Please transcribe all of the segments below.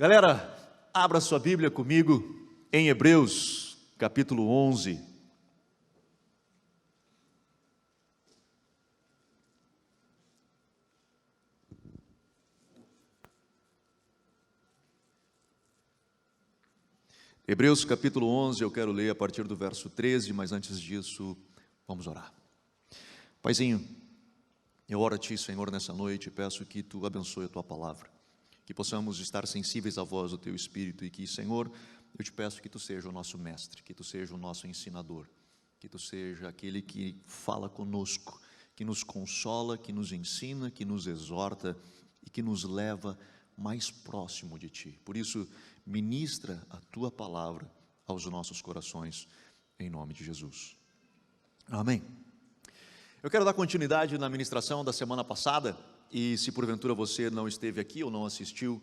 Galera, abra sua Bíblia comigo em Hebreus, capítulo 11. Hebreus, capítulo 11, eu quero ler a partir do verso 13, mas antes disso, vamos orar. Paizinho, eu oro a Ti, Senhor, nessa noite, e peço que Tu abençoe a Tua palavra, que possamos estar sensíveis à voz do Teu Espírito e que, Senhor, eu Te peço que Tu seja o nosso mestre, que Tu seja o nosso ensinador, que Tu seja aquele que fala conosco, que nos consola, que nos ensina, que nos exorta e que nos leva mais próximo de Ti. Por isso, ministra a Tua palavra aos nossos corações, em nome de Jesus. Amém. Eu quero dar continuidade na ministração da semana passada, e se porventura você não esteve aqui ou não assistiu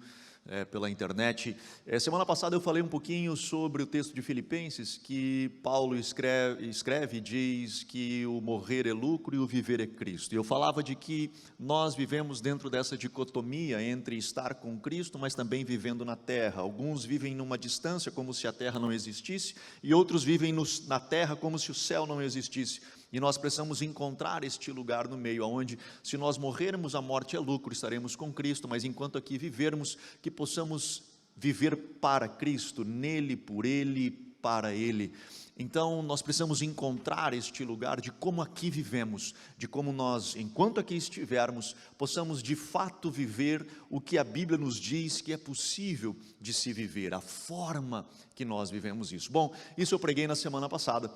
pela internet, semana passada eu falei um pouquinho sobre o texto de Filipenses, que Paulo escreve e diz que o morrer é lucro e o viver é Cristo. E eu falava de que nós vivemos dentro dessa dicotomia entre estar com Cristo, mas também vivendo na terra. Alguns vivem numa distância como se a terra não existisse, e outros vivem na terra como se o céu não existisse. E nós precisamos encontrar este lugar no meio, onde, se nós morrermos, a morte é lucro, estaremos com Cristo, mas enquanto aqui vivermos, que possamos viver para Cristo, nele, por Ele, para Ele. Então, nós precisamos encontrar este lugar de como aqui vivemos, de como nós, enquanto aqui estivermos, possamos de fato viver o que a Bíblia nos diz que é possível de se viver, a forma que nós vivemos isso. Bom, isso eu preguei na semana passada.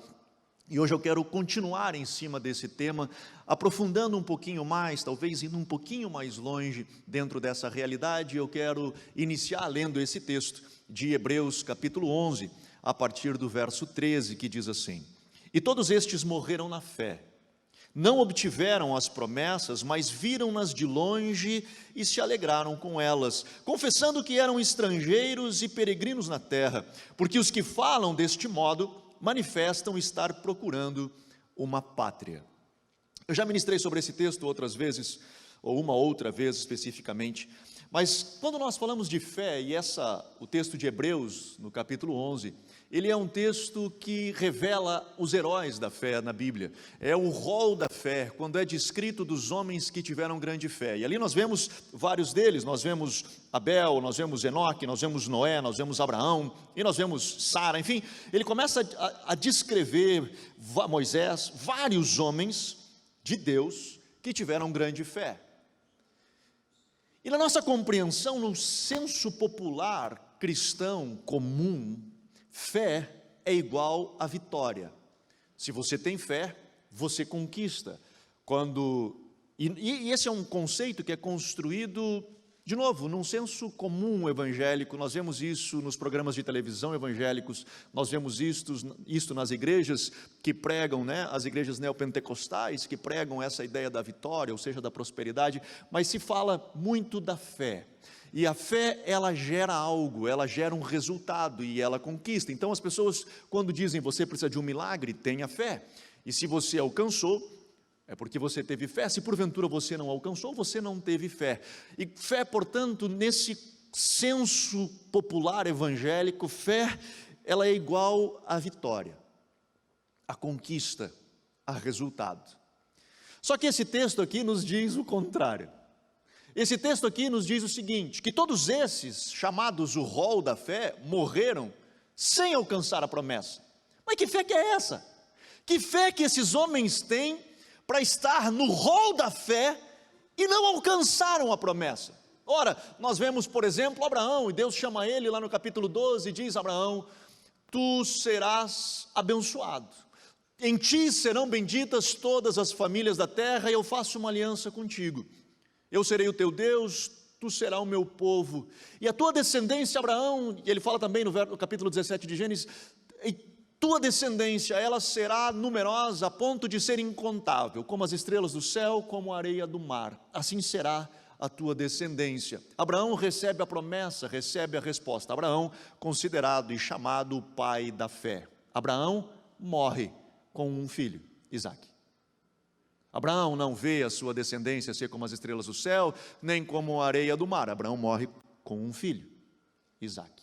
E hoje eu quero continuar em cima desse tema, aprofundando um pouquinho mais, talvez indo um pouquinho mais longe dentro dessa realidade. Eu quero iniciar lendo esse texto de Hebreus capítulo 11, a partir do verso 13, que diz assim: E todos estes morreram na fé, não obtiveram as promessas, mas viram-nas de longe e se alegraram com elas, confessando que eram estrangeiros e peregrinos na terra, porque os que falam deste modo manifestam estar procurando uma pátria. Eu já ministrei sobre esse texto outras vezes, ou uma outra vez especificamente, mas quando nós falamos de fé, e o texto de Hebreus, no capítulo 11, ele é um texto que revela os heróis da fé na Bíblia, é o rol da fé, quando é descrito dos homens que tiveram grande fé, e ali nós vemos vários deles, nós vemos Abel, nós vemos Enoque, nós vemos Noé, nós vemos Abraão, e nós vemos Sara, enfim, ele começa a descrever Moisés, vários homens de Deus que tiveram grande fé. E na nossa compreensão, no senso popular cristão comum, fé é igual a vitória. Se você tem fé, você conquista. E esse é um conceito que é construído, de novo, num senso comum evangélico. Nós vemos isso nos programas de televisão evangélicos, nós vemos isto nas igrejas que pregam, as igrejas neopentecostais, que pregam essa ideia da vitória, ou seja, da prosperidade, mas se fala muito da fé. E a fé, ela gera algo, ela gera um resultado e ela conquista. Então as pessoas, quando dizem você precisa de um milagre, tenha fé. E se você alcançou, é porque você teve fé. Se porventura você não alcançou, você não teve fé. E fé, portanto, nesse senso popular evangélico, fé, ela é igual à vitória, à conquista, a resultado. Só que esse texto aqui nos diz o contrário. Esse texto aqui nos diz o seguinte, que todos esses, chamados o rol da fé, morreram sem alcançar a promessa. Mas que fé que é essa? Que fé que esses homens têm para estar no rol da fé e não alcançaram a promessa? Ora, nós vemos, por exemplo, Abraão, e Deus chama ele lá no capítulo 12, e diz: Abraão, tu serás abençoado, em ti serão benditas todas as famílias da terra, e eu faço uma aliança contigo. Eu serei o teu Deus, tu serás o meu povo, e a tua descendência, Abraão, e ele fala também no capítulo 17 de Gênesis, e tua descendência, ela será numerosa a ponto de ser incontável, como as estrelas do céu, como a areia do mar, assim será a tua descendência. Abraão recebe a promessa, recebe a resposta. Abraão, considerado e chamado o pai da fé. Abraão morre com um filho, Isaque. Abraão não vê a sua descendência ser como as estrelas do céu, nem como a areia do mar. Abraão morre com um filho, Isaque.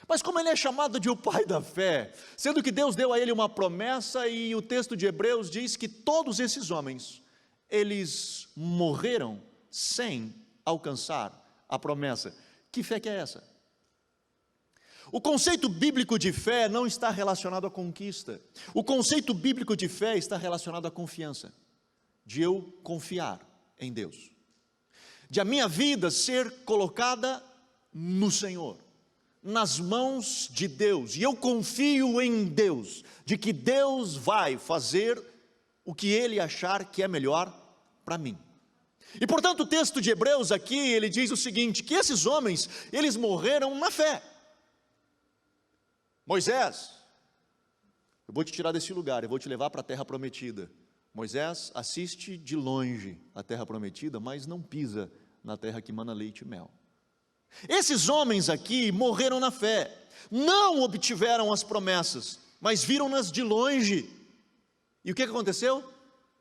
Mas como ele é chamado de o pai da fé, sendo que Deus deu a ele uma promessa, e o texto de Hebreus diz que todos esses homens, eles morreram sem alcançar a promessa. Que fé que é essa? O conceito bíblico de fé não está relacionado à conquista. O conceito bíblico de fé está relacionado à confiança, de eu confiar em Deus, de a minha vida ser colocada no Senhor, nas mãos de Deus, e eu confio em Deus, de que Deus vai fazer o que Ele achar que é melhor para mim. E portanto o texto de Hebreus aqui, ele diz o seguinte, que esses homens, eles morreram na fé. Moisés, eu vou te tirar desse lugar, eu vou te levar para a terra prometida. Moisés assiste de longe a terra prometida, mas não pisa na terra que mana leite e mel. Esses homens aqui morreram na fé, não obtiveram as promessas, mas viram-nas de longe. E o que aconteceu?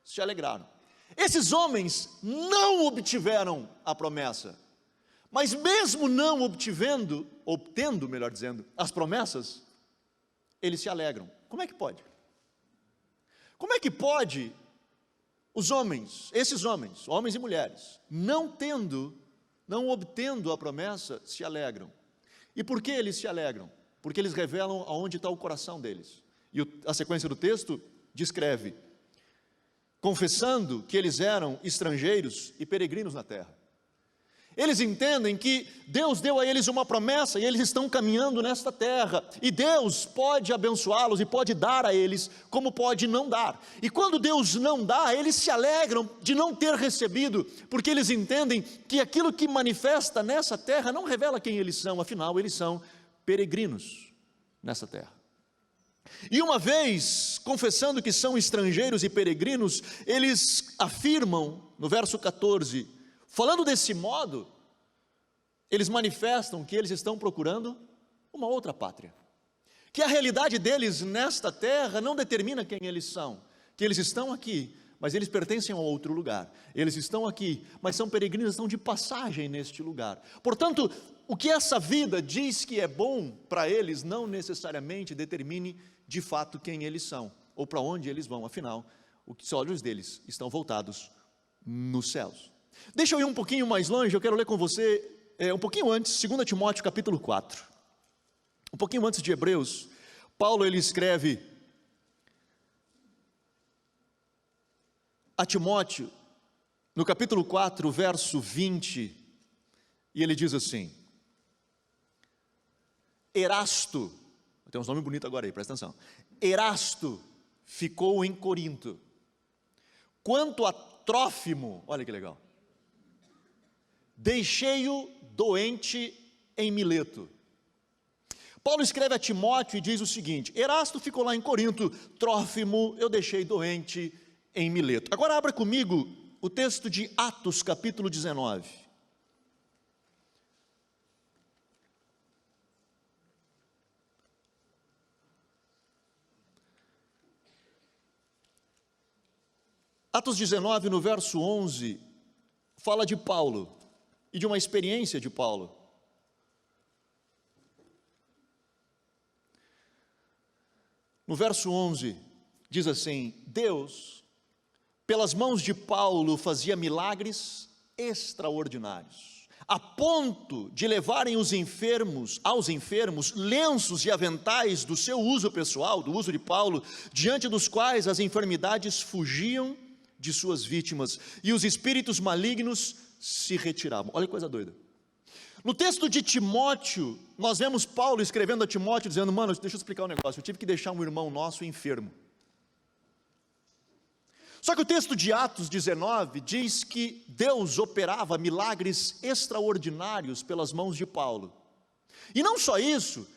Se alegraram. Esses homens não obtiveram a promessa, mas mesmo não obtendo, melhor dizendo, as promessas, eles se alegram. Como é que pode? Como é que pode os homens, esses homens, homens e mulheres, não obtendo a promessa, se alegram? E por que eles se alegram? Porque eles revelam aonde está o coração deles. E a sequência do texto descreve, confessando que eles eram estrangeiros e peregrinos na terra. Eles entendem que Deus deu a eles uma promessa e eles estão caminhando nesta terra, e Deus pode abençoá-los e pode dar a eles, como pode não dar. E quando Deus não dá, eles se alegram de não ter recebido, porque eles entendem que aquilo que manifesta nessa terra não revela quem eles são, afinal eles são peregrinos nessa terra. E uma vez confessando que são estrangeiros e peregrinos, eles afirmam no verso 14, falando desse modo, eles manifestam que eles estão procurando uma outra pátria, que a realidade deles nesta terra não determina quem eles são, que eles estão aqui, mas eles pertencem a outro lugar, eles estão aqui, mas são peregrinos, estão de passagem neste lugar. Portanto, o que essa vida diz que é bom para eles, não necessariamente determine de fato quem eles são, ou para onde eles vão, afinal, os olhos deles estão voltados nos céus. Deixa eu ir um pouquinho mais longe, eu quero ler com você, um pouquinho antes, 2 Timóteo capítulo 4, um pouquinho antes de Hebreus. Paulo ele escreve a Timóteo, no capítulo 4, verso 20, e ele diz assim, Erasto, tem uns nomes bonitos agora aí, presta atenção, Erasto ficou em Corinto, quanto a Trófimo, olha que legal, deixei-o doente em Mileto. Paulo escreve a Timóteo e diz o seguinte, Erasto ficou lá em Corinto, Trófimo eu deixei doente em Mileto. Agora abra comigo o texto de Atos capítulo 19. Atos 19 no verso 11, fala de Paulo e de uma experiência de Paulo. No verso 11, diz assim, Deus, pelas mãos de Paulo, fazia milagres extraordinários, a ponto de levarem aos enfermos, lenços e aventais do seu uso pessoal, do uso de Paulo, diante dos quais as enfermidades fugiam de suas vítimas, e os espíritos malignos se retiravam. Olha que coisa doida. No texto de Timóteo, nós vemos Paulo escrevendo a Timóteo, dizendo, mano, deixa eu explicar um negócio, eu tive que deixar um irmão nosso enfermo. Só que o texto de Atos 19 diz que Deus operava milagres extraordinários pelas mãos de Paulo. E não só isso,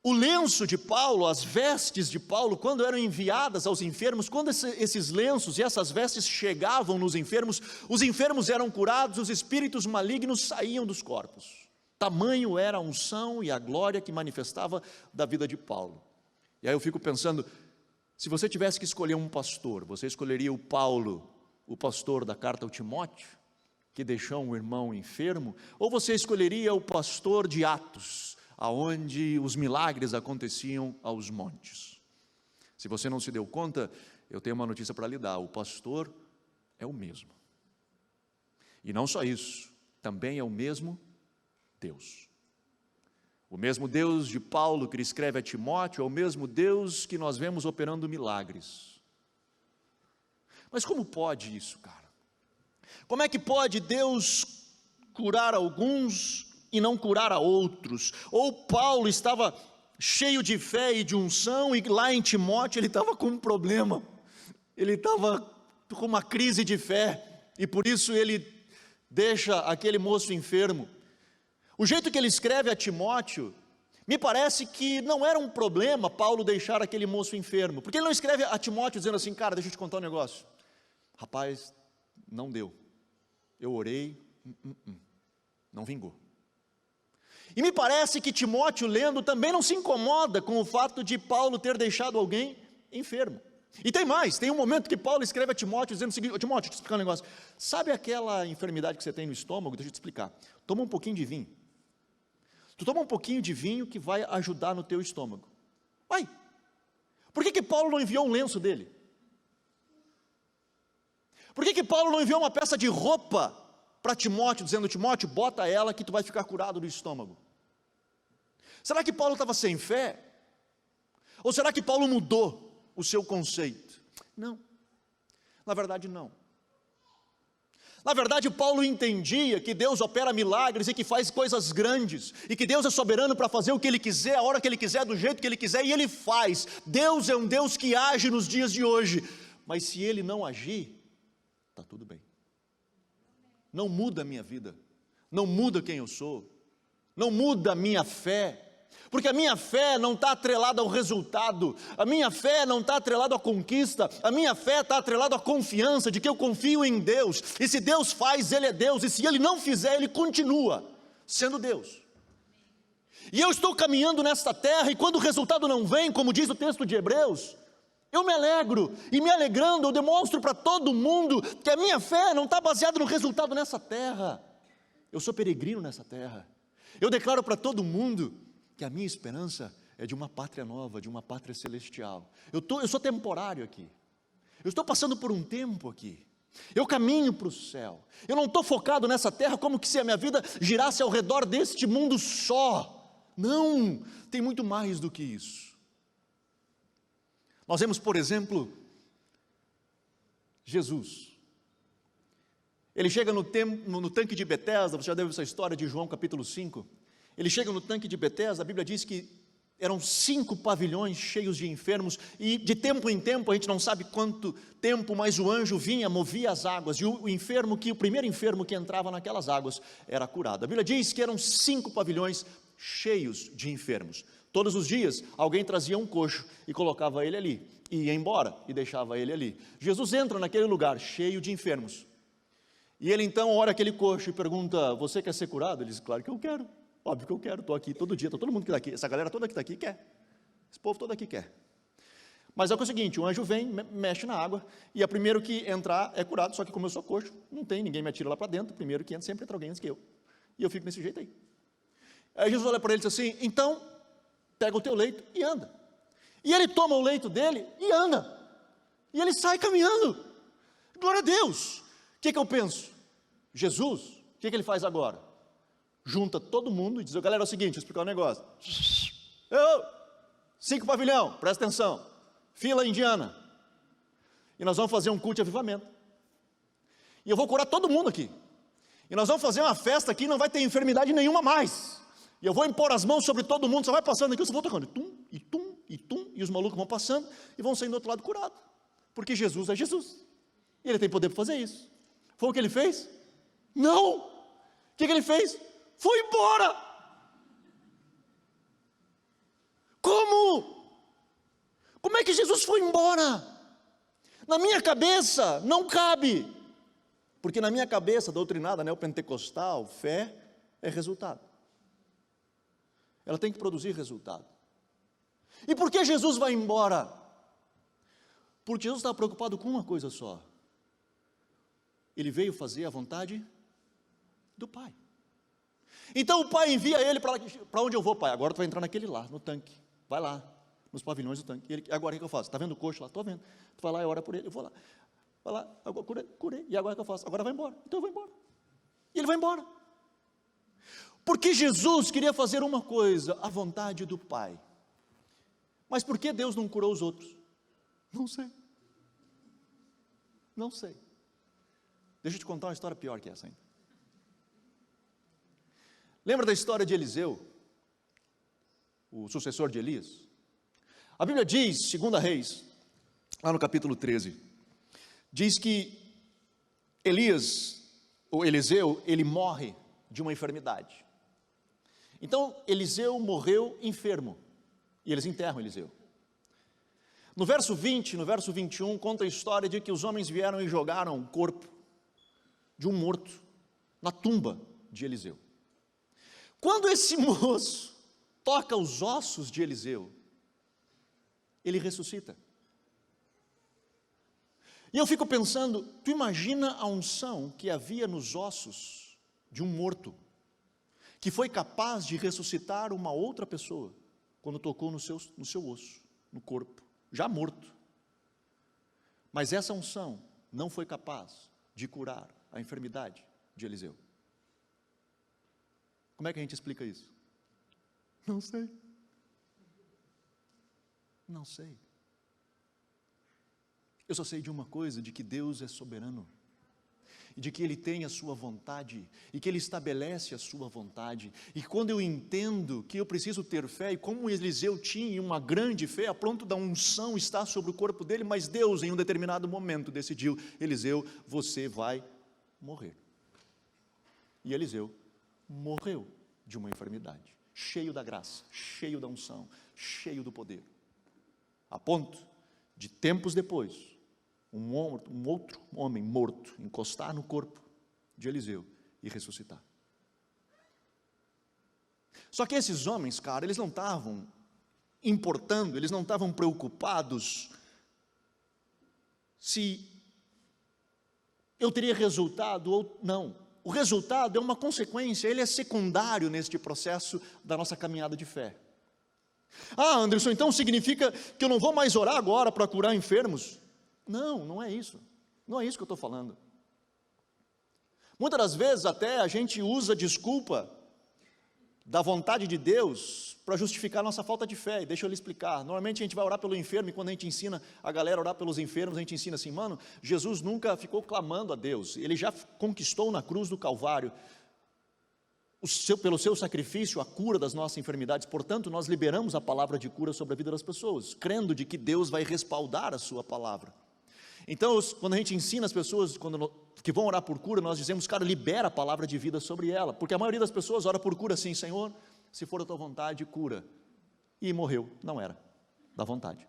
o lenço de Paulo, as vestes de Paulo, quando eram enviadas aos enfermos, quando esses lenços e essas vestes chegavam nos enfermos, os enfermos eram curados, os espíritos malignos saíam dos corpos. Tamanho era a unção e a glória que manifestava da vida de Paulo. E aí eu fico pensando, se você tivesse que escolher um pastor, você escolheria o Paulo, o pastor da carta ao Timóteo? que deixou um irmão enfermo? Ou você escolheria o pastor de Atos, aonde os milagres aconteciam aos montes? Se você não se deu conta, eu tenho uma notícia para lhe dar: o pastor é o mesmo. E não só isso, também é o mesmo Deus. O mesmo Deus de Paulo que escreve a Timóteo é o mesmo Deus que nós vemos operando milagres. Mas como pode isso, cara? Como é que pode Deus curar alguns e não curar a outros? Ou Paulo estava cheio de fé e de unção, e lá em Timóteo ele estava com um problema, ele estava com uma crise de fé, e por isso ele deixa aquele moço enfermo. O jeito que ele escreve a Timóteo, me parece que não era um problema Paulo deixar aquele moço enfermo, porque ele não escreve a Timóteo dizendo assim: cara, deixa eu te contar um negócio, rapaz, não deu, eu orei, não vingou. E me parece que Timóteo, lendo, também não se incomoda com o fato de Paulo ter deixado alguém enfermo. E tem mais, tem um momento que Paulo escreve a Timóteo dizendo o seguinte: Timóteo, deixa eu te explicar um negócio. Sabe aquela enfermidade que você tem no estômago? Deixa eu te explicar. Toma um pouquinho de vinho. Tu toma um pouquinho de vinho que vai ajudar no teu estômago. Uai, por que Paulo não enviou um lenço dele? Por que Paulo não enviou uma peça de roupa para Timóteo, dizendo: Timóteo, bota ela que tu vai ficar curado do estômago? Será que Paulo estava sem fé? Ou será que Paulo mudou o seu conceito? Não, na verdade não. Na verdade, Paulo entendia que Deus opera milagres e que faz coisas grandes, e que Deus é soberano para fazer o que Ele quiser, a hora que Ele quiser, do jeito que Ele quiser, e Ele faz. Deus é um Deus que age nos dias de hoje, mas se Ele não agir, está tudo bem. Não muda a minha vida, não muda quem eu sou, não muda a minha fé, porque a minha fé não está atrelada ao resultado, a minha fé não está atrelada à conquista, a minha fé está atrelada à confiança de que eu confio em Deus, e se Deus faz, Ele é Deus, e se Ele não fizer, Ele continua sendo Deus. E eu estou caminhando nesta terra, e quando o resultado não vem, como diz o texto de Hebreus, eu me alegro, e me alegrando, eu demonstro para todo mundo que a minha fé não está baseada no resultado nessa terra. Eu sou peregrino nessa terra. Eu declaro para todo mundo que a minha esperança é de uma pátria nova, de uma pátria celestial. Eu sou temporário aqui. Eu estou passando por um tempo aqui. Eu caminho para o céu. Eu não estou focado nessa terra como que se a minha vida girasse ao redor deste mundo só. Não, tem muito mais do que isso. Nós vemos, por exemplo, Jesus. Ele chega no tanque de Betesda, você já deve ver essa história de João capítulo 5. Ele chega no tanque de Betesda, a Bíblia diz que eram 5 pavilhões cheios de enfermos, e de tempo em tempo, a gente não sabe quanto tempo, mas o anjo vinha, movia as águas, e o primeiro enfermo que entrava naquelas águas era curado. A Bíblia diz que eram 5 pavilhões cheios de enfermos. Todos os dias, alguém trazia um coxo e colocava ele ali, e ia embora, e deixava ele ali. Jesus entra naquele lugar cheio de enfermos, e ele então olha aquele coxo e pergunta: você quer ser curado? Ele diz: claro que eu quero, óbvio que eu quero, estou aqui todo dia, está todo mundo que está aqui, essa galera toda que está aqui quer, esse povo todo aqui quer. Mas é o seguinte, o anjo vem, mexe na água, e o primeiro que entrar é curado, só que como eu sou coxo, não tem, ninguém me atira lá para dentro, o primeiro que entra sempre entra alguém antes que eu, e eu fico desse jeito aí. Aí Jesus olha para ele e diz assim: então, pega o teu leito e anda. E ele toma o leito dele e anda, e ele sai caminhando. Glória a Deus. O que eu penso? Jesus, o que ele faz agora? Junta todo mundo e diz: galera, é o seguinte, vou explicar um negócio. 5 pavilhão, presta atenção, fila indiana, e nós vamos fazer um culto de avivamento, e eu vou curar todo mundo aqui, e nós vamos fazer uma festa aqui, não vai ter enfermidade nenhuma mais, e eu vou impor as mãos sobre todo mundo, só vai passando aqui, eu só vou tocando, e os malucos vão passando, e vão saindo do outro lado curado, porque Jesus é Jesus, e Ele tem poder para fazer isso. Foi o que Ele fez? Não! O que Ele fez? Foi embora! Como? Como é que Jesus foi embora? Na minha cabeça não cabe, porque na minha cabeça doutrinada, neopentecostal, fé é resultado, ela tem que produzir resultado. E por que Jesus vai embora? Porque Jesus estava preocupado com uma coisa só: Ele veio fazer a vontade do Pai. Então o Pai envia ele para onde eu vou, Pai? Agora tu vai entrar naquele lá, no tanque. Vai lá, nos pavilhões do tanque. Agora o que eu faço? Está vendo o coxo lá? Estou vendo. Tu vai lá e ora por ele, eu vou lá. Vai lá, agora curei. E agora o que eu faço? Agora vai embora. Então eu vou embora. E ele vai embora. Porque Jesus queria fazer uma coisa, a vontade do Pai. Mas por que Deus não curou os outros? Não sei. Não sei. Deixa eu te contar uma história pior que essa ainda. Lembra da história de Eliseu, o sucessor de Elias? A Bíblia diz, 2 Reis, lá no capítulo 13, diz que Eliseu, ele morre de uma enfermidade. Então, Eliseu morreu enfermo, e eles enterram Eliseu. No verso 20, no verso 21, conta a história de que os homens vieram e jogaram o corpo de um morto na tumba de Eliseu. Quando esse moço toca os ossos de Eliseu, ele ressuscita. E eu fico pensando, tu imagina a unção que havia nos ossos de um morto, que foi capaz de ressuscitar uma outra pessoa, quando tocou no seu osso, no corpo, já morto. Mas essa unção não foi capaz de curar a enfermidade de Eliseu. Como é que a gente explica isso? Não sei. Não sei. Eu só sei de uma coisa, de que Deus é soberano, e de que Ele tem a sua vontade, e que Ele estabelece a sua vontade, e quando eu entendo que eu preciso ter fé, e como Eliseu tinha uma grande fé, a ponto da unção estar sobre o corpo dele, mas Deus em um determinado momento decidiu, Eliseu, você vai morrer. E Eliseu morreu de uma enfermidade, cheio da graça, cheio da unção, cheio do poder, a ponto de tempos depois, um outro homem morto encostar no corpo de Eliseu e ressuscitar. Só que esses homens, cara, eles não estavam importando, eles não estavam preocupados se eu teria resultado ou não. O resultado é uma consequência, ele é secundário neste processo da nossa caminhada de fé. Ah, Anderson, então significa que eu não vou mais orar agora para curar enfermos? Não, não é isso. Não é isso que eu estou falando. Muitas das vezes até a gente usa desculpa da vontade de Deus para justificar a nossa falta de fé. E deixa eu lhe explicar. Normalmente a gente vai orar pelo enfermo e quando a gente ensina a galera a orar pelos enfermos, a gente ensina assim, mano, Jesus nunca ficou clamando a Deus. Ele já conquistou na cruz do Calvário, pelo seu sacrifício, a cura das nossas enfermidades. Portanto, nós liberamos a palavra de cura sobre a vida das pessoas, crendo de que Deus vai respaldar a sua palavra. Então, quando a gente ensina as pessoas que vão orar por cura, nós dizemos, cara, libera a palavra de vida sobre ela, porque a maioria das pessoas ora por cura assim, Senhor, se for a tua vontade, cura. E morreu, não era da vontade.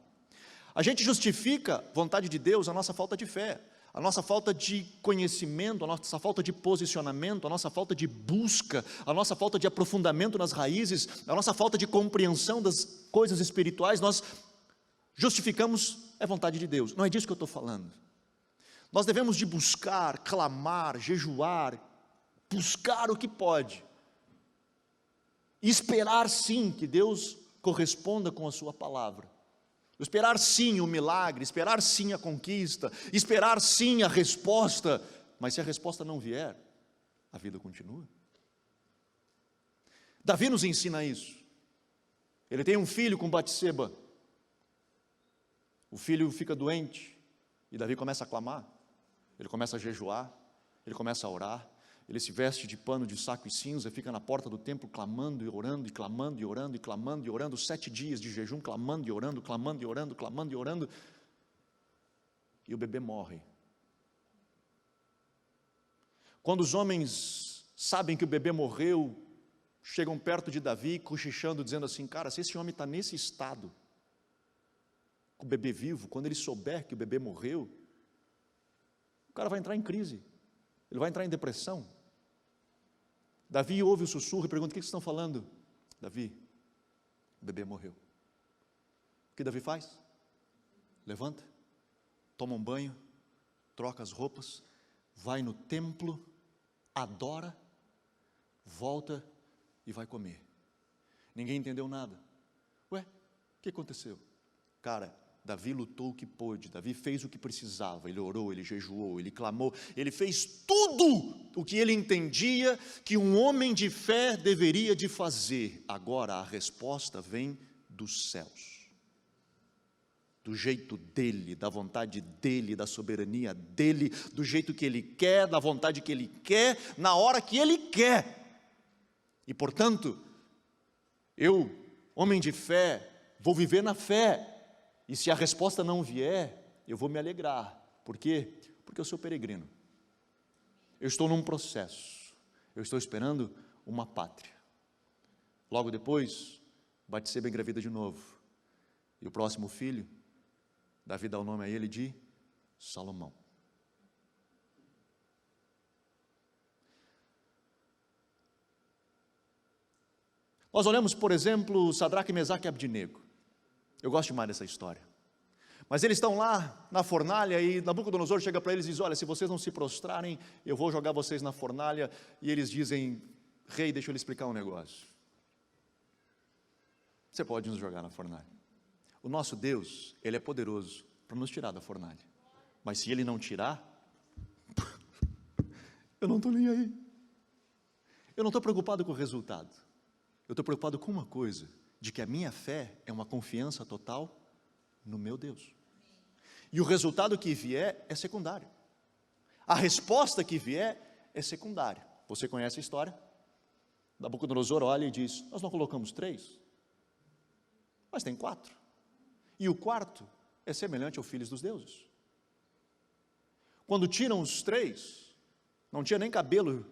A gente justifica a vontade de Deus, a nossa falta de fé, a nossa falta de conhecimento, a nossa falta de posicionamento, a nossa falta de busca, a nossa falta de aprofundamento nas raízes, a nossa falta de compreensão das coisas espirituais, nós justificamos a vontade de Deus. Não é disso que eu estou falando. Nós devemos de buscar, clamar, jejuar, buscar o que pode, e esperar sim que Deus corresponda com a sua palavra. Esperar sim o milagre, esperar sim a conquista, esperar sim a resposta, mas se a resposta não vier, a vida continua. Davi nos ensina isso. Ele tem um filho com Batseba. O filho fica doente e Davi começa a clamar, ele começa a jejuar, ele começa a orar, ele se veste de pano de saco e cinza, fica na porta do templo clamando e orando, e clamando e orando, e clamando e orando, 7 dias de jejum, clamando e orando, clamando e orando, clamando e orando, e o bebê morre. Quando os homens sabem que o bebê morreu, chegam perto de Davi, cochichando, dizendo assim, cara, se esse homem está nesse estado, com o bebê vivo, quando ele souber que o bebê morreu, o cara vai entrar em crise, ele vai entrar em depressão. Davi ouve o sussurro e pergunta, o que vocês estão falando? Davi, o bebê morreu. O que Davi faz? Levanta, toma um banho, troca as roupas, vai no templo, adora volta e vai comer. Ninguém entendeu nada. Ué, o que aconteceu? Cara, Davi lutou o que pôde, Davi fez o que precisava, ele orou, ele jejuou, ele clamou, ele fez tudo o que ele entendia que um homem de fé deveria de fazer. Agora a resposta vem dos céus, do jeito dele, da vontade dele, da soberania dele, do jeito que ele quer, da vontade que ele quer, na hora que ele quer. E portanto, eu, homem de fé, vou viver na fé. E se a resposta não vier, eu vou me alegrar. Por quê? Porque eu sou peregrino. Eu estou num processo. Eu estou esperando uma pátria. Logo depois, Batseba engravida de novo. E o próximo filho, Davi dá o nome a ele de Salomão. Nós olhamos, por exemplo, Sadraque, Mesaque e Abdinego. Eu gosto demais dessa história. Mas eles estão lá na fornalha e Nabucodonosor chega para eles e diz: olha, se vocês não se prostrarem, eu vou jogar vocês na fornalha. E eles dizem: rei, deixa eu lhe explicar um negócio. Você pode nos jogar na fornalha. O nosso Deus, Ele é poderoso para nos tirar da fornalha. Mas se Ele não tirar, eu não estou nem aí. Eu não estou preocupado com o resultado. Eu estou preocupado com uma coisa, de que a minha fé é uma confiança total no meu Deus. E o resultado que vier é secundário. A resposta que vier é secundária. Você conhece a história? Nabucodonosor olha e diz: nós não colocamos 3, mas tem 4. E o quarto é semelhante aos filhos dos deuses. Quando tiram os 3, não tinha nem cabelo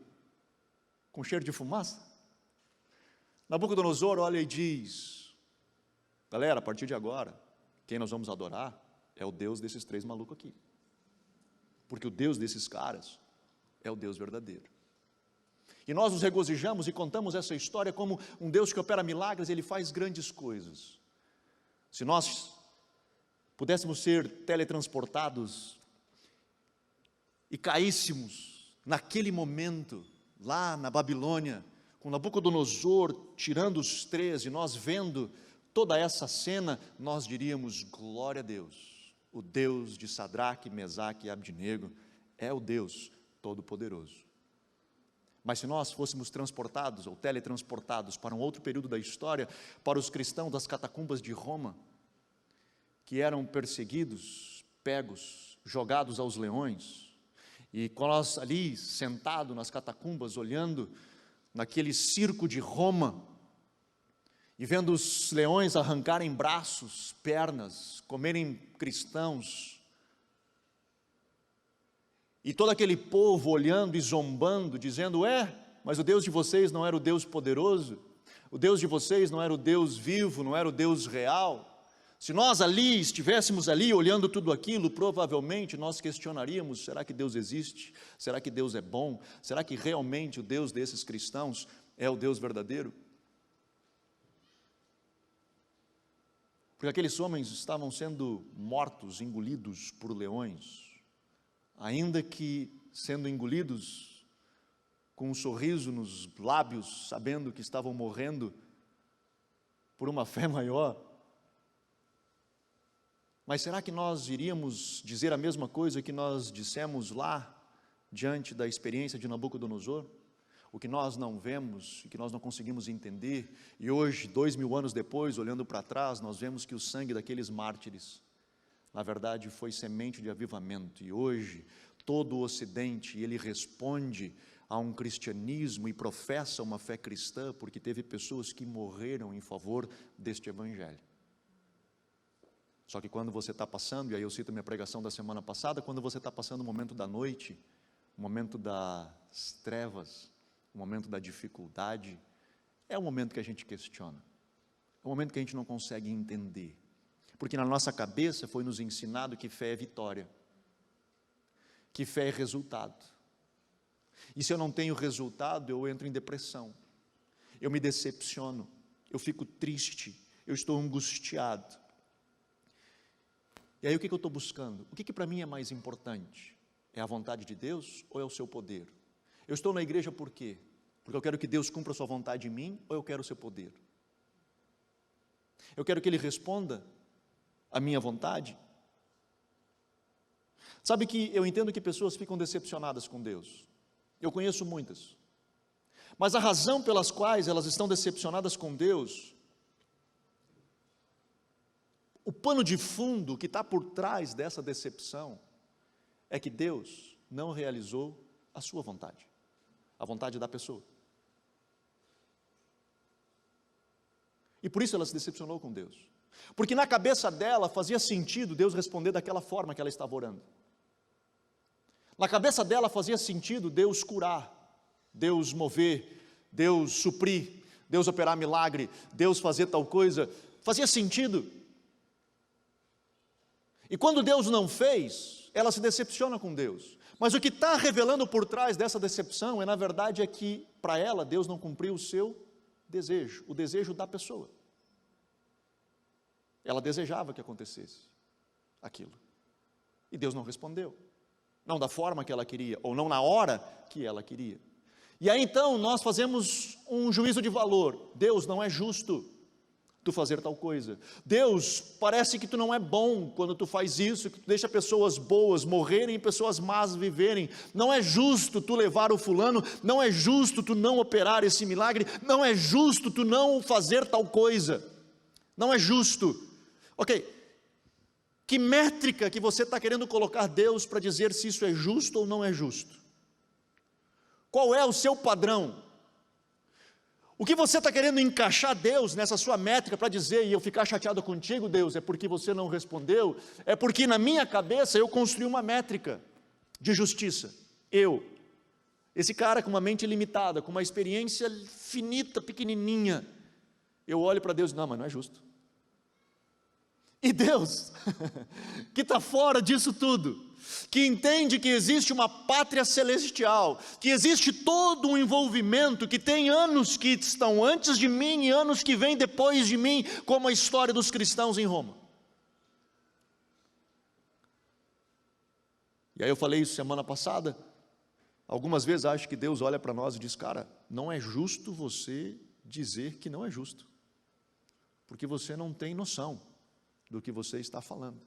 com cheiro de fumaça. Nabucodonosor olha e diz: galera, a partir de agora, quem nós vamos adorar é o Deus desses 3 malucos aqui. Porque o Deus desses caras é o Deus verdadeiro. E nós nos regozijamos e contamos essa história como um Deus que opera milagres, Ele faz grandes coisas. Se nós pudéssemos ser teletransportados e caíssemos naquele momento, lá na Babilônia, com Nabucodonosor tirando os 3 e nós vendo toda essa cena, nós diríamos: glória a Deus, o Deus de Sadraque, Mesaque e Abdinego é o Deus Todo-Poderoso. Mas se nós fôssemos transportados ou teletransportados para um outro período da história, para os cristãos das catacumbas de Roma, que eram perseguidos, pegos, jogados aos leões, e com nós ali sentados nas catacumbas, olhando naquele circo de Roma, e vendo os leões arrancarem braços, pernas, comerem cristãos, e todo aquele povo olhando e zombando, dizendo: mas o Deus de vocês não era o Deus poderoso? O Deus de vocês não era o Deus vivo, não era o Deus real? Se nós ali, estivéssemos ali olhando tudo aquilo, provavelmente nós questionaríamos: será que Deus existe? Será que Deus é bom? Será que realmente o Deus desses cristãos é o Deus verdadeiro? Porque aqueles homens estavam sendo mortos, engolidos por leões, ainda que sendo engolidos com um sorriso nos lábios, sabendo que estavam morrendo por uma fé maior. Mas será que nós iríamos dizer a mesma coisa que nós dissemos lá, diante da experiência de Nabucodonosor? O que nós não vemos, e que nós não conseguimos entender, e hoje, 2000 anos depois, olhando para trás, nós vemos que o sangue daqueles mártires, na verdade, foi semente de avivamento, e hoje, todo o Ocidente, ele responde a um cristianismo e professa uma fé cristã, porque teve pessoas que morreram em favor deste evangelho. Só que quando você está passando, e aí eu cito minha pregação da semana passada, quando você está passando o momento da noite, o momento das trevas, o momento da dificuldade, é o momento que a gente questiona, é o momento que a gente não consegue entender, porque na nossa cabeça foi nos ensinado que fé é vitória, que fé é resultado, e se eu não tenho resultado, eu entro em depressão, eu me decepciono, eu fico triste, eu estou angustiado. E aí o que eu estou buscando? O que para mim é mais importante? É a vontade de Deus ou é o seu poder? Eu estou na igreja por quê? Porque eu quero que Deus cumpra a sua vontade em mim, ou eu quero o seu poder? Eu quero que Ele responda a minha vontade? Sabe que eu entendo que pessoas ficam decepcionadas com Deus. Eu conheço muitas. Mas a razão pelas quais elas estão decepcionadas com Deus, o pano de fundo que está por trás dessa decepção, é que Deus não realizou a sua vontade, a vontade da pessoa. E por isso ela se decepcionou com Deus. Porque na cabeça dela fazia sentido Deus responder daquela forma que ela estava orando. Na cabeça dela fazia sentido Deus curar, Deus mover, Deus suprir, Deus operar milagre, Deus fazer tal coisa. Fazia sentido. E quando Deus não fez, ela se decepciona com Deus. Mas o que está revelando por trás dessa decepção na verdade, é que para ela Deus não cumpriu o seu desejo, o desejo da pessoa. Ela desejava que acontecesse aquilo. E Deus não respondeu. Não da forma que ela queria, ou não na hora que ela queria. E aí então nós fazemos um juízo de valor. Deus, não é justo tu fazer tal coisa. Deus, parece que tu não é bom quando tu faz isso, que tu deixa pessoas boas morrerem e pessoas más viverem. Não é justo tu levar o fulano, não é justo tu não operar esse milagre, não é justo tu não fazer tal coisa. Não é justo. Ok, que métrica que você está querendo colocar Deus para dizer se isso é justo ou não é justo? Qual é o seu padrão? O que você está querendo encaixar Deus nessa sua métrica para dizer, e eu ficar chateado contigo, Deus, é porque você não respondeu? É porque na minha cabeça eu construí uma métrica de justiça. Esse cara com uma mente limitada, com uma experiência finita, pequenininha, eu olho para Deus e não, mas não é justo. E Deus, que está fora disso tudo, que entende que existe uma pátria celestial, que existe todo um envolvimento, que tem anos que estão antes de mim e anos que vêm depois de mim, como a história dos cristãos em Roma. E aí eu falei isso semana passada, algumas vezes acho que Deus olha para nós e diz, cara, não é justo você dizer que não é justo, porque você não tem noção do que você está falando.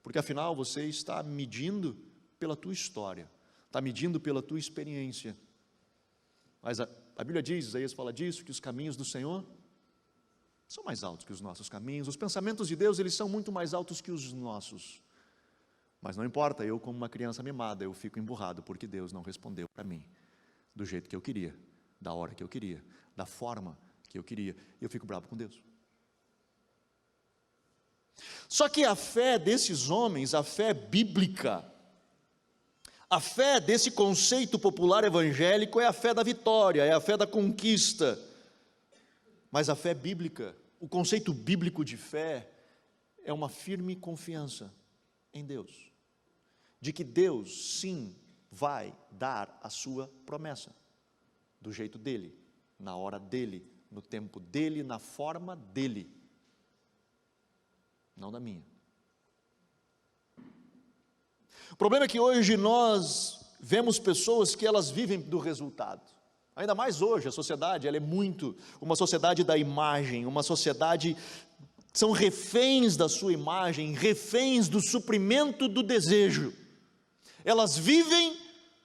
Porque afinal você está medindo pela tua história, está medindo pela tua experiência. Mas a Bíblia diz, Isaías fala disso, que os caminhos do Senhor são mais altos que os nossos caminhos. Os pensamentos de Deus, eles são muito mais altos que os nossos. Mas não importa, eu como uma criança mimada, eu fico emburrado, porque Deus não respondeu para mim do jeito que eu queria, da hora que eu queria, da forma que eu queria. E eu fico bravo com Deus. Só que a fé desses homens, a fé bíblica, a fé desse conceito popular evangélico é a fé da vitória, é a fé da conquista. Mas a fé bíblica, o conceito bíblico de fé, é uma firme confiança em Deus, de que Deus sim vai dar a sua promessa, do jeito dele, na hora dele, no tempo dele, na forma dele. Não da minha. O problema é que hoje nós vemos pessoas que elas vivem do resultado. Ainda mais hoje, a sociedade, ela é muito uma sociedade da imagem, uma sociedade, são reféns da sua imagem, reféns do suprimento do desejo. Elas vivem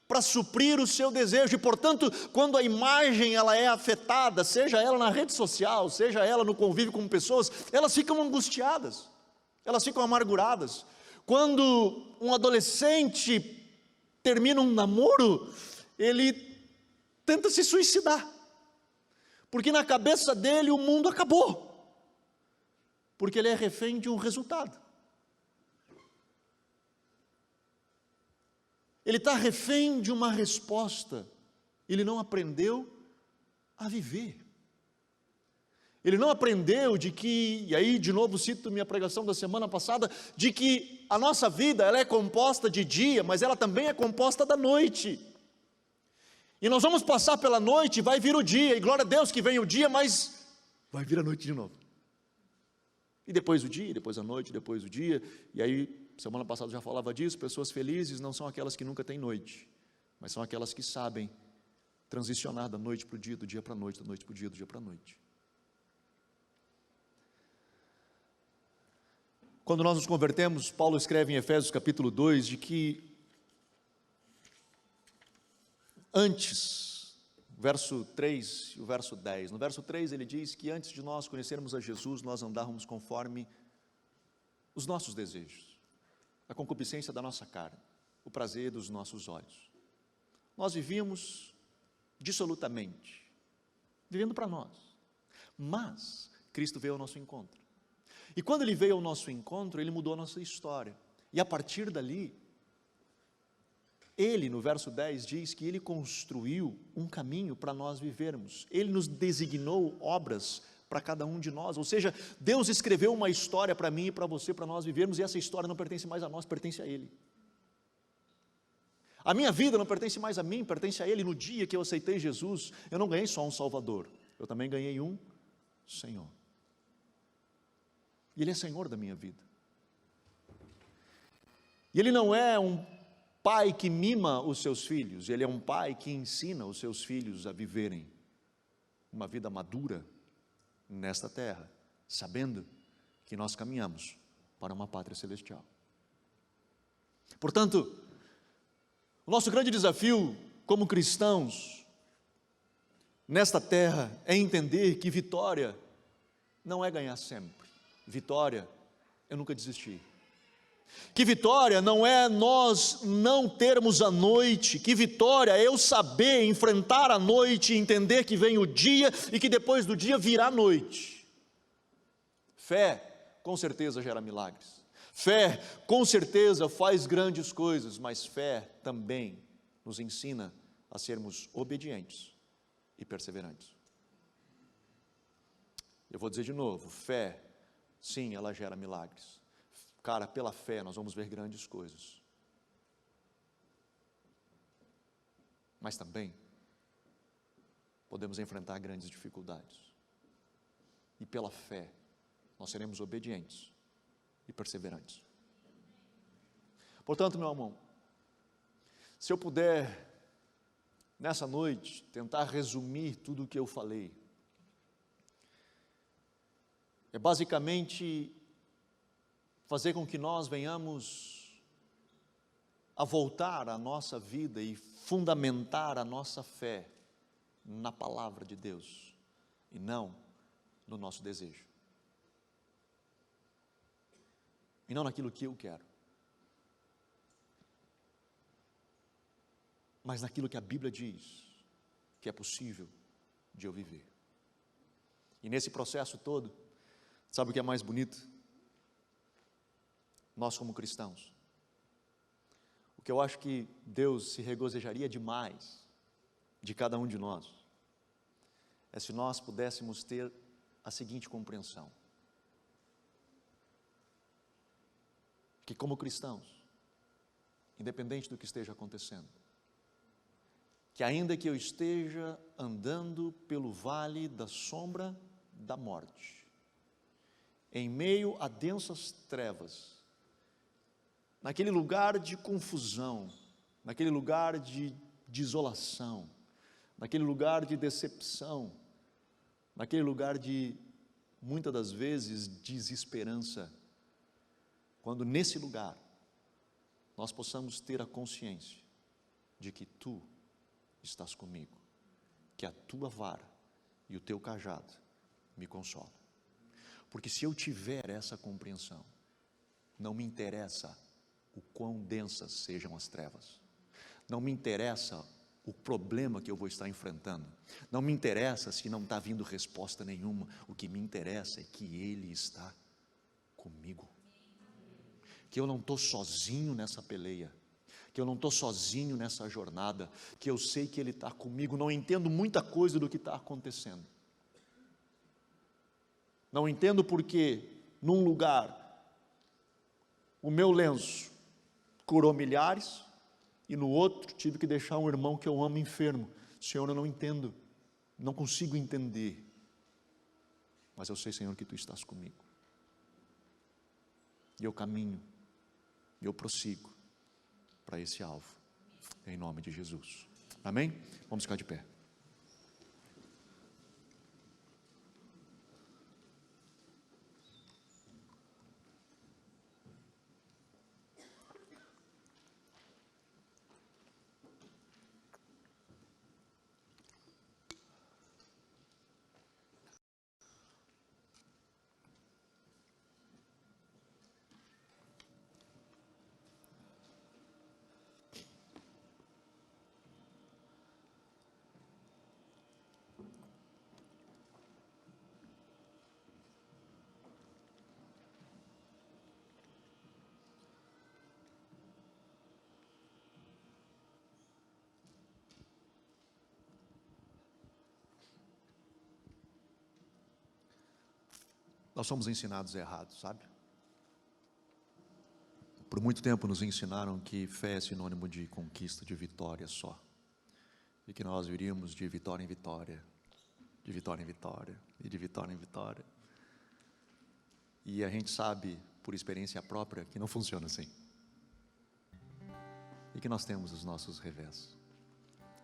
para suprir o seu desejo, e portanto, quando a imagem ela é afetada, seja ela na rede social, seja ela no convívio com pessoas, elas ficam angustiadas. Elas ficam amarguradas. Quando um adolescente termina um namoro, ele tenta se suicidar, porque na cabeça dele o mundo acabou, porque ele é refém de um resultado. Ele está refém de uma resposta. Ele não aprendeu a viver. Ele não aprendeu de que, e aí de novo cito minha pregação da semana passada, de que a nossa vida ela é composta de dia, mas ela também é composta da noite. E nós vamos passar pela noite, vai vir o dia, e glória a Deus que vem o dia, mas vai vir a noite de novo. E depois o dia, depois a noite, depois o dia, e aí semana passada eu já falava disso, pessoas felizes não são aquelas que nunca têm noite, mas são aquelas que sabem transicionar da noite para o dia, do dia para a noite, da noite para o dia, do dia para a noite. Quando nós nos convertemos, Paulo escreve em Efésios capítulo 2, de que antes, verso 3 e o verso 10, no verso 3 ele diz que antes de nós conhecermos a Jesus, nós andávamos conforme os nossos desejos, a concupiscência da nossa carne, o prazer dos nossos olhos. Nós vivíamos dissolutamente, vivendo para nós, mas Cristo veio ao nosso encontro, e quando Ele veio ao nosso encontro, Ele mudou a nossa história, e a partir dali, Ele, no verso 10, diz que Ele construiu um caminho para nós vivermos, Ele nos designou obras para cada um de nós, ou seja, Deus escreveu uma história para mim e para você, para nós vivermos, e essa história não pertence mais a nós, pertence a Ele. A minha vida não pertence mais a mim, pertence a Ele. No dia que eu aceitei Jesus, eu não ganhei só um Salvador, eu também ganhei um Senhor. E Ele é Senhor da minha vida. E Ele não é um pai que mima os seus filhos, Ele é um pai que ensina os seus filhos a viverem uma vida madura nesta terra, sabendo que nós caminhamos para uma pátria celestial. Portanto, o nosso grande desafio como cristãos nesta terra é entender que vitória não é ganhar sempre, vitória é nunca desistir. Que vitória não é nós não termos a noite, que vitória é eu saber enfrentar a noite e entender que vem o dia e que depois do dia virá a noite. Fé, com certeza gera milagres. Fé, com certeza faz grandes coisas, mas fé também nos ensina a sermos obedientes e perseverantes. Eu vou dizer de novo, fé, sim, ela gera milagres. Cara, pela fé nós vamos ver grandes coisas. Mas também podemos enfrentar grandes dificuldades. E pela fé nós seremos obedientes e perseverantes. Portanto, meu irmão, se eu puder, nessa noite, tentar resumir tudo o que eu falei, é basicamente fazer com que nós venhamos a voltar a nossa vida e fundamentar a nossa fé na palavra de Deus e não no nosso desejo. E não naquilo que eu quero, mas naquilo que a Bíblia diz que é possível de eu viver. E nesse processo todo, sabe o que é mais bonito? Nós como cristãos, o que eu acho que Deus se regozijaria demais de cada um de nós, é se nós pudéssemos ter a seguinte compreensão: que como cristãos, independente do que esteja acontecendo, que ainda que eu esteja andando pelo vale da sombra da morte, em meio a densas trevas, naquele lugar de confusão, naquele lugar de isolação, naquele lugar de decepção, naquele lugar de, muitas das vezes, desesperança, quando nesse lugar nós possamos ter a consciência de que Tu estás comigo, que a Tua vara e o Teu cajado me consolam. Porque se eu tiver essa compreensão, não me interessa o quão densas sejam as trevas, não me interessa o problema que eu vou estar enfrentando, não me interessa se não está vindo resposta nenhuma, o que me interessa é que Ele está comigo, que eu não estou sozinho nessa peleia, que eu não estou sozinho nessa jornada, que eu sei que Ele está comigo. Não entendo muita coisa do que está acontecendo, não entendo porque num lugar o meu lenço curou milhares, e no outro tive que deixar um irmão que eu amo enfermo. Senhor, eu não entendo, não consigo entender, mas eu sei, Senhor, que Tu estás comigo, e eu caminho, e eu prossigo para esse alvo, em nome de Jesus, amém? Vamos ficar de pé. nós somos ensinados errados, sabe? Por muito tempo nos ensinaram que fé é sinônimo de conquista, de vitória só. E que nós viríamos de vitória em vitória, de vitória em vitória, e de vitória em vitória. E a gente sabe, por experiência própria, que não funciona assim. E que nós temos os nossos revés,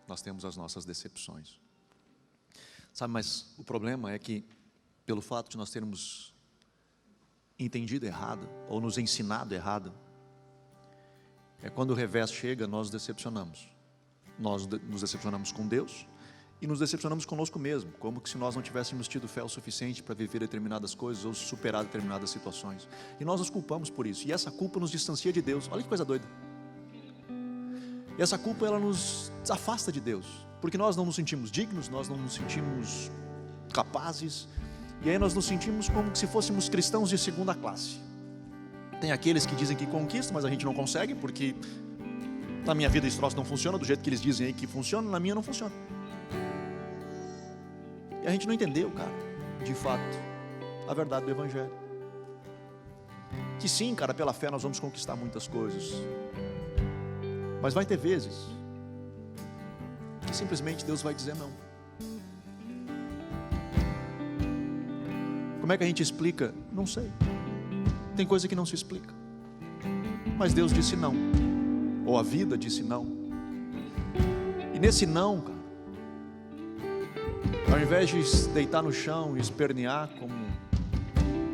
nós temos as nossas decepções. Sabe, mas o problema é que, pelo fato de nós termos entendido errado, ou nos ensinado errado, é quando o revés chega, nós decepcionamos. Nós nos decepcionamos com Deus e nos decepcionamos conosco mesmo, como que se nós não tivéssemos tido fé o suficiente para viver determinadas coisas ou superar determinadas situações. E nós nos culpamos por isso, e essa culpa nos distancia de Deus. Olha que coisa doida. E essa culpa, ela nos afasta de Deus, porque nós não nos sentimos dignos, nós não nos sentimos capazes, e aí nós nos sentimos como se fôssemos cristãos de segunda classe. Tem aqueles que dizem que conquistam, mas a gente não consegue, porque na minha vida esse troço não funciona do jeito que eles dizem aí que funciona, na minha não funciona. E a gente não entendeu, cara, de fato, a verdade do Evangelho. Que sim, cara, pela fé nós vamos conquistar muitas coisas, mas vai ter vezes que simplesmente Deus vai dizer não. Como é que a gente explica? Não sei. Tem coisa que não se explica, mas Deus disse não, ou a vida disse não. E nesse não, cara, ao invés de deitar no chão e espernear como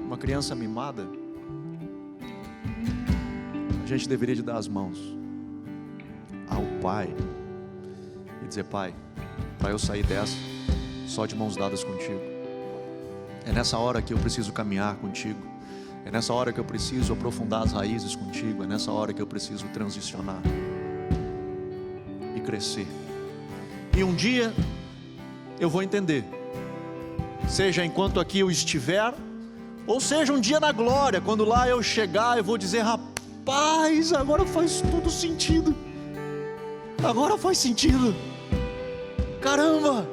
uma criança mimada, a gente deveria de dar as mãos ao Pai e dizer: Pai, para eu sair dessa, só de mãos dadas contigo. É nessa hora que eu preciso caminhar contigo, é nessa hora que eu preciso aprofundar as raízes contigo, é nessa hora que eu preciso transicionar e crescer. E um dia eu vou entender, seja enquanto aqui eu estiver, ou seja um dia na glória, quando lá eu chegar, eu vou dizer: rapaz, agora faz tudo sentido. Agora faz sentido. Caramba,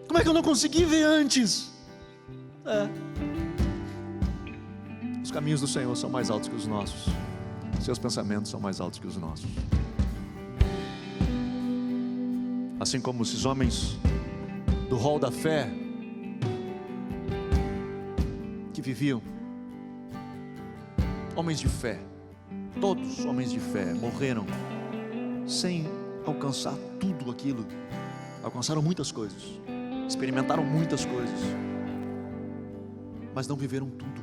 como é que eu não consegui ver antes? Os caminhos do Senhor são mais altos que os nossos, seus pensamentos são mais altos que os nossos. Assim como esses homens do hall da fé, que viviam, homens de fé, todos homens de fé, morreram sem alcançar tudo aquilo. Alcançaram muitas coisas, experimentaram muitas coisas, mas não viveram tudo.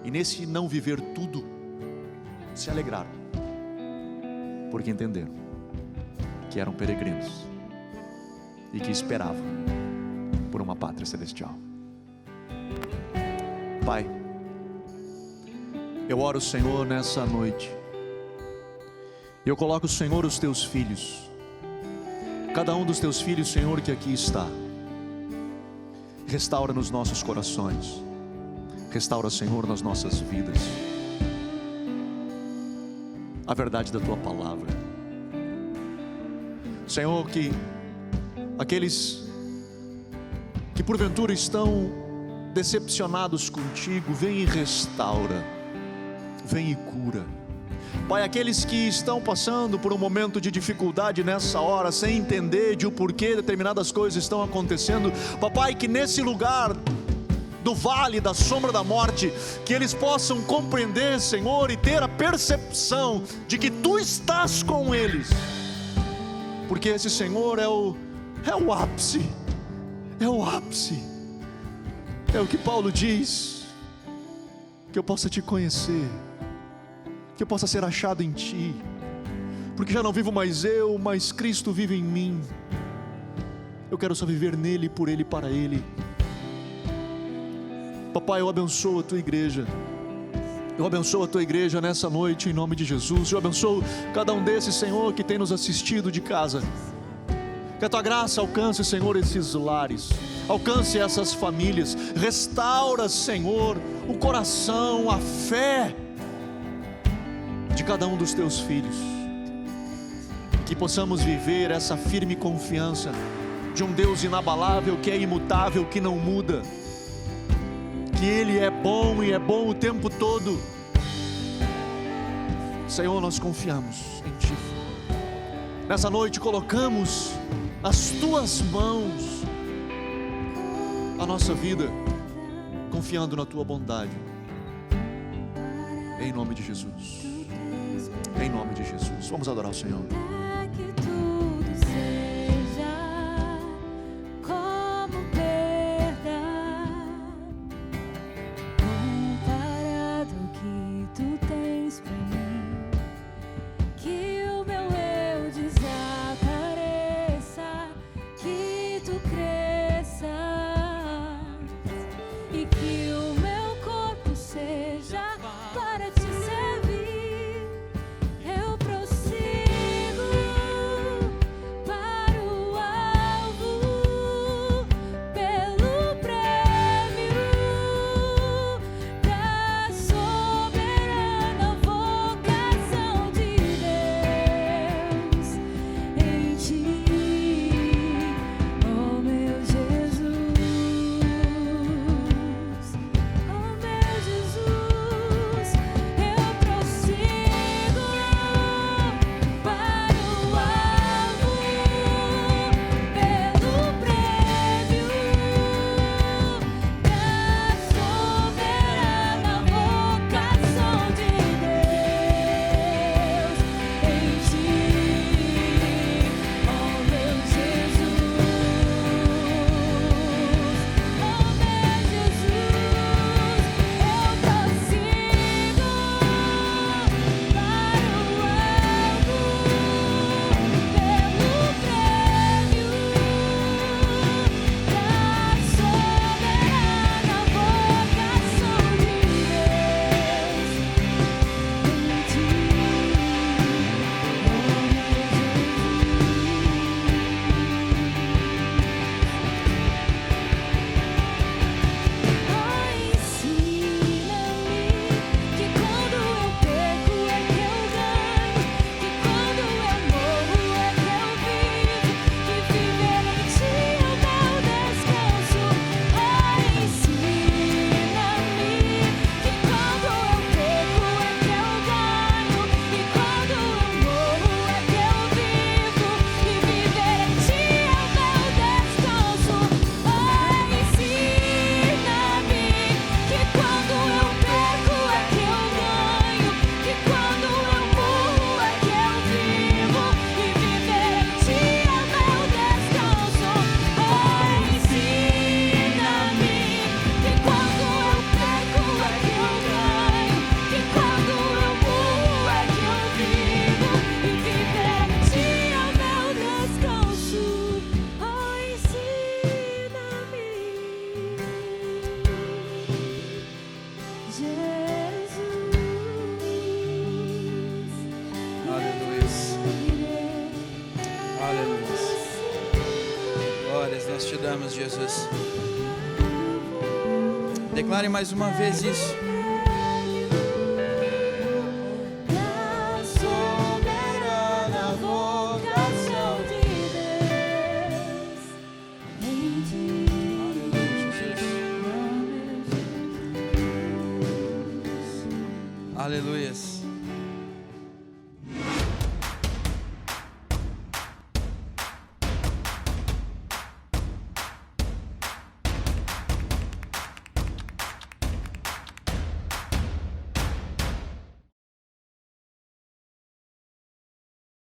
E nesse não viver tudo, se alegraram, porque entenderam que eram peregrinos e que esperavam por uma pátria celestial. Pai, eu oro, Senhor, nessa noite, eu coloco, Senhor, os teus filhos, cada um dos teus filhos, Senhor, que aqui está. Restaura nos nossos corações, restaura, Senhor, nas nossas vidas a verdade da tua palavra. Senhor, que aqueles que porventura estão decepcionados contigo, vem e restaura, vem e cura. Pai, aqueles que estão passando por um momento de dificuldade nessa hora, sem entender de o porquê determinadas coisas estão acontecendo, papai, que nesse lugar do vale da sombra da morte, que eles possam compreender, Senhor, e ter a percepção de que tu estás com eles, porque esse, Senhor, é o ápice, é o ápice, é o que Paulo diz, que eu possa te conhecer, que eu possa ser achado em ti, porque já não vivo mais eu, mas Cristo vive em mim. Eu quero só viver nele, por ele e para ele. Papai, eu abençoo a tua igreja, eu abençoo a tua igreja nessa noite em nome de Jesus. Eu abençoo cada um desses, Senhor, que tem nos assistido de casa. Que a tua graça alcance, Senhor, esses lares, alcance essas famílias, restaura, Senhor, o coração, a fé de cada um dos teus filhos, que possamos viver essa firme confiança de um Deus inabalável, que é imutável, que não muda, que Ele é bom e é bom o tempo todo. Senhor, nós confiamos em Ti. Nessa noite colocamos as Tuas mãos a nossa vida, confiando na Tua bondade. Em nome de Jesus. Em nome de Jesus. Vamos adorar o Senhor. Nós te damos, Jesus. Declare mais uma vez isso.